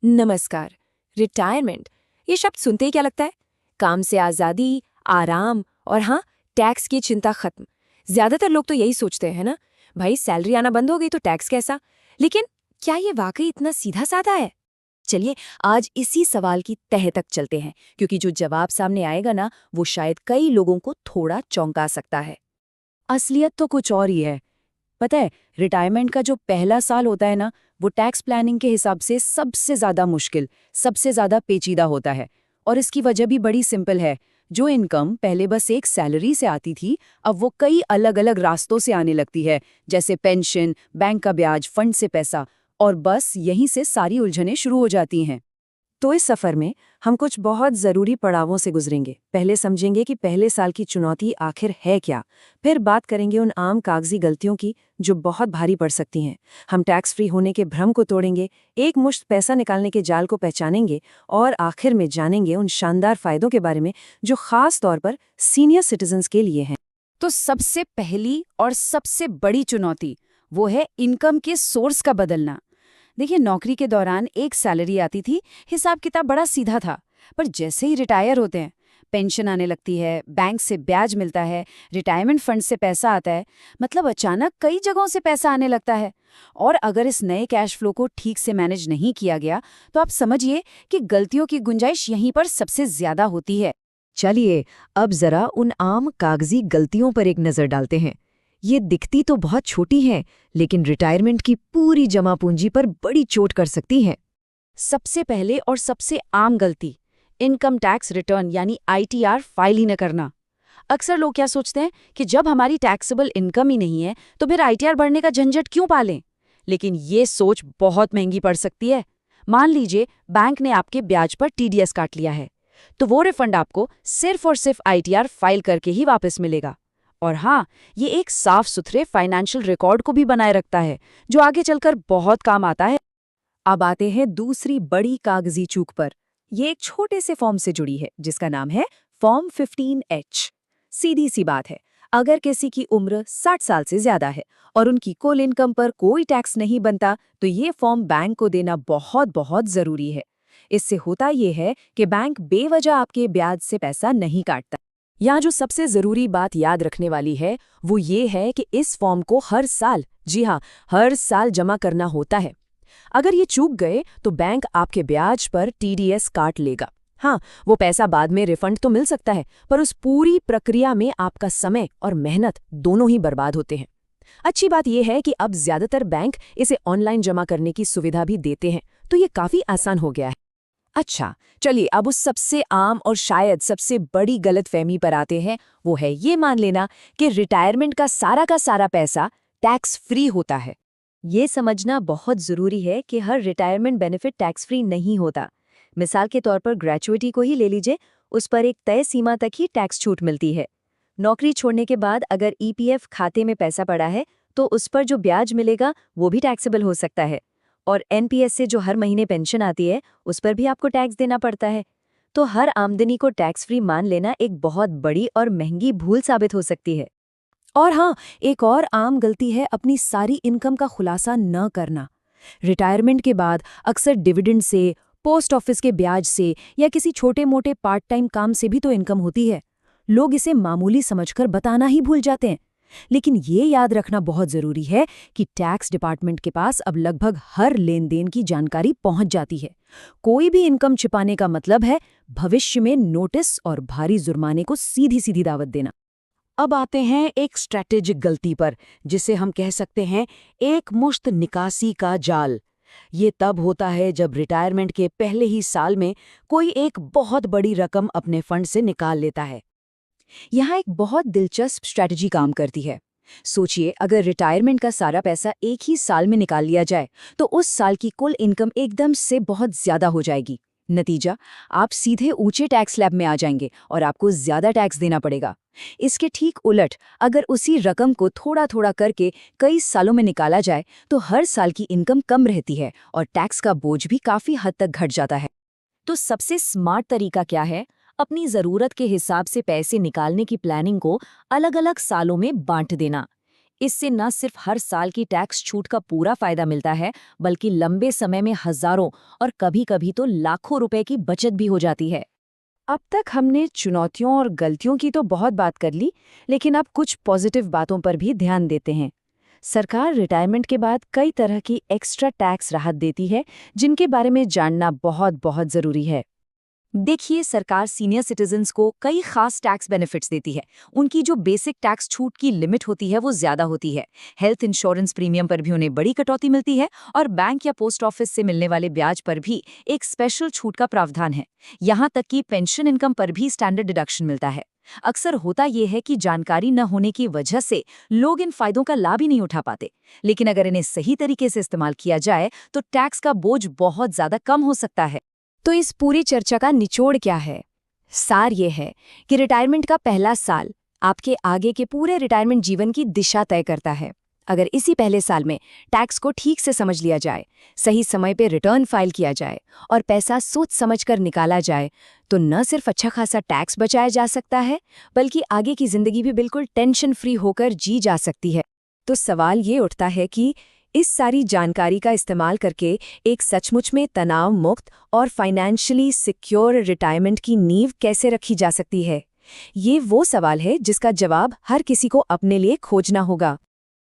नमस्कार। रिटायरमेंट ये शब्द सुनते ही क्या लगता है? काम से आज़ादी, आराम और हाँ, टैक्स की चिंता खत्म। ज्यादातर लोग तो यही सोचते हैं ना, भाई सैलरी आना बंद हो गई तो टैक्स कैसा? लेकिन क्या ये वाकई इतना सीधा साधा है? चलिए आज इसी सवाल की तह तक चलते हैं, क्योंकि जो जवाब सामने आएगा ना, वो शायद कई लोगों को थोड़ा चौंका सकता है। असलियत तो कुछ और ही है। पता है, रिटायरमेंट का जो पहला साल होता है ना, वो टैक्स प्लानिंग के हिसाब से सबसे ज़्यादा मुश्किल, सबसे ज़्यादा पेचीदा होता है। और इसकी वजह भी बड़ी सिंपल है। जो इनकम पहले बस एक सैलरी से आती थी, अब वो कई अलग अलग रास्तों से आने लगती है, जैसे पेंशन, बैंक का ब्याज, फंड से पैसा। और बस यहीं से सारी उलझनें शुरू हो जाती हैं। तो इस सफर में हम कुछ बहुत जरूरी पड़ावों से गुजरेंगे। पहले समझेंगे कि पहले साल की चुनौती आखिर है क्या। फिर बात करेंगे उन आम कागजी गलतियों की जो बहुत भारी पड़ सकती हैं। हम टैक्स फ्री होने के भ्रम को तोड़ेंगे, एक मुश्त पैसा निकालने के जाल को पहचानेंगे और आखिर में जानेंगे उन शानदार फायदों के बारे में जो खास तौर पर सीनियर सिटीजन्स के लिए हैं। तो सबसे पहली और सबसे बड़ी चुनौती वो है इनकम के सोर्स का बदलना। देखिए, नौकरी के दौरान एक सैलरी आती थी, हिसाब किताब बड़ा सीधा था। पर जैसे ही रिटायर होते हैं, पेंशन आने लगती है, बैंक से ब्याज मिलता है, रिटायरमेंट फंड से पैसा आता है, मतलब अचानक कई जगहों से पैसा आने लगता है। और अगर इस नए कैश फ्लो को ठीक से मैनेज नहीं किया गया, तो आप समझिए कि गलतियों की गुंजाइश यहीं पर सबसे ज्यादा होती है। चलिए अब जरा उन आम कागजी गलतियों पर एक नजर डालते हैं। ये दिखती तो बहुत छोटी हैं, लेकिन रिटायरमेंट की पूरी जमा पूंजी पर बड़ी चोट कर सकती हैं। सबसे पहले और सबसे आम गलती, इनकम टैक्स रिटर्न यानी आईटीआर फाइल ही न करना। अक्सर लोग क्या सोचते हैं कि जब हमारी टैक्सेबल इनकम ही नहीं है तो फिर आईटीआर भरने का झंझट क्यों पालें। लेकिन ये सोच बहुत महंगी पड़ सकती है। मान लीजिए बैंक ने आपके ब्याज पर टीडीएस काट लिया है, तो वो रिफंड आपको सिर्फ और सिर्फ आईटीआर फाइल करके ही वापस मिलेगा। और हाँ, ये एक साफ सुथरे फाइनेंशियल रिकॉर्ड को भी बनाए रखता है, जो आगे चलकर बहुत काम आता है। अब आते हैं दूसरी बड़ी कागजी चूक पर। ये एक छोटे से फॉर्म से जुड़ी है जिसका नाम है फॉर्म 15H। सीधी सी बात है, अगर किसी की उम्र 60 साल से ज्यादा है और उनकी कुल इनकम पर कोई टैक्स नहीं बनता, तो ये फॉर्म बैंक को देना बहुत बहुत जरूरी है। इससे होता ये है कि बैंक बेवजह आपके ब्याज से पैसा नहीं काटता। यहाँ जो सबसे जरूरी बात याद रखने वाली है, वो ये है कि इस फॉर्म को हर साल, जी हाँ, हर साल जमा करना होता है। अगर ये चूक गए तो बैंक आपके ब्याज पर टीडीएस काट लेगा। हाँ, वो पैसा बाद में रिफंड तो मिल सकता है, पर उस पूरी प्रक्रिया में आपका समय और मेहनत दोनों ही बर्बाद होते हैं। अच्छी बात यह है कि अब ज्यादातर बैंक इसे ऑनलाइन जमा करने की सुविधा भी देते हैं, तो ये काफी आसान हो गया है। अच्छा, चलिए अब उस सबसे आम और शायद सबसे बड़ी गलतफहमी पर आते हैं। वो है ये मान लेना कि रिटायरमेंट का सारा पैसा टैक्स फ्री होता है। ये समझना बहुत ज़रूरी है कि her retirement benefit tax free नहीं होता। मिसाल के तौर पर ग्रेचुइटी को ही ले लीजिए, उस पर एक तय सीमा तक ही टैक्स छूट मिलती है। नौकरी छोड़ने के बाद अगर ईपीएफ खाते में पैसा पड़ा है, तो उस पर जो ब्याज मिलेगा वो भी टैक्सेबल हो सकता है। और एनपीएस से जो हर महीने पेंशन आती है, उस पर भी आपको टैक्स देना पड़ता है। तो हर आमदनी को टैक्स फ्री मान लेना एक बहुत बड़ी और महंगी भूल साबित हो सकती है। और हाँ, एक और आम गलती है अपनी सारी इनकम का खुलासा न करना। रिटायरमेंट के बाद अक्सर डिविडेंड से, पोस्ट ऑफिस के ब्याज से या किसी छोटे मोटे पार्ट टाइम काम से भी तो इनकम होती है। लोग इसे मामूली समझकर बताना ही भूल जाते हैं। लेकिन ये याद रखना बहुत जरूरी है कि टैक्स डिपार्टमेंट के पास अब लगभग हर लेन देन की जानकारी पहुंच जाती है। कोई भी इनकम छिपाने का मतलब है भविष्य में नोटिस और भारी जुर्माने को सीधी सीधी दावत देना। अब आते हैं एक स्ट्रैटेजिक गलती पर, जिसे हम कह सकते हैं एक मुश्त निकासी का जाल। ये तब होता है जब रिटायरमेंट के पहले ही साल में कोई एक बहुत बड़ी रकम अपने फंड से निकाल लेता है। यहाँ एक बहुत दिलचस्प स्ट्रैटेजी काम करती है। सोचिए, अगर रिटायरमेंट का सारा पैसा एक ही साल में निकाल लिया जाए, तो उस साल की कुल इनकम एकदम से बहुत ज्यादा हो जाएगी। नतीजा, आप सीधे ऊंचे टैक्स स्लैब में आ जाएंगे और आपको ज्यादा टैक्स देना पड़ेगा। इसके ठीक उलट, अगर उसी रकम को थोड़ा थोड़ा करके कई सालों में निकाला जाए, तो हर साल की इनकम कम रहती है और टैक्स का बोझ भी काफी हद तक घट जाता है। तो सबसे स्मार्ट तरीका क्या है? अपनी जरूरत के हिसाब से पैसे निकालने की प्लानिंग को अलग अलग सालों में बांट देना। इससे न सिर्फ हर साल की टैक्स छूट का पूरा फायदा मिलता है, बल्कि लंबे समय में हजारों और कभी-कभी तो लाखों रुपए की बचत भी हो जाती है। अब तक हमने चुनौतियों और गलतियों की तो बहुत बात कर ली, लेकिन अब कुछ पॉजिटिव बातों पर भी ध्यान देते हैं। सरकार रिटायरमेंट के बाद कई तरह की एक्स्ट्रा टैक्स राहत देती है, जिनके बारे में जानना बहुत बहुत ज़रूरी है। देखिए, सरकार सीनियर सिटीजन्स को कई खास टैक्स बेनिफिट्स देती है। उनकी जो बेसिक टैक्स छूट की लिमिट होती है वो ज्यादा होती है। हेल्थ इंश्योरेंस प्रीमियम पर भी उन्हें बड़ी कटौती मिलती है और बैंक या पोस्ट ऑफिस से मिलने वाले ब्याज पर भी एक स्पेशल छूट का प्रावधान है। यहाँ तक कि पेंशन इनकम पर भी स्टैंडर्ड डिडक्शन मिलता है। अक्सर होता यह है कि जानकारी न होने की वजह से लोग इन फायदों का लाभ ही नहीं उठा पाते, लेकिन अगर इन्हें सही तरीके से इस्तेमाल किया जाए तो टैक्स का बोझ बहुत ज्यादा कम हो सकता है। तो इस पूरी चर्चा का निचोड़ क्या है? सार ये है कि रिटायरमेंट का पहला साल आपके आगे के पूरे रिटायरमेंट जीवन की दिशा तय करता है। अगर इसी पहले साल में टैक्स को ठीक से समझ लिया जाए, सही समय पे रिटर्न फाइल किया जाए और पैसा सोच समझकर निकाला जाए, तो न सिर्फ अच्छा खासा टैक्स बचाया जा सकता है, बल्कि आगे की जिंदगी भी बिल्कुल टेंशन फ्री होकर जी जा सकती है। तो सवाल ये उठता है कि इस सारी जानकारी का इस्तेमाल करके एक सचमुच में तनाव मुक्त और फाइनेंशियली सिक्योर रिटायरमेंट की नींव कैसे रखी जा सकती है? ये वो सवाल है जिसका जवाब हर किसी को अपने लिए खोजना होगा।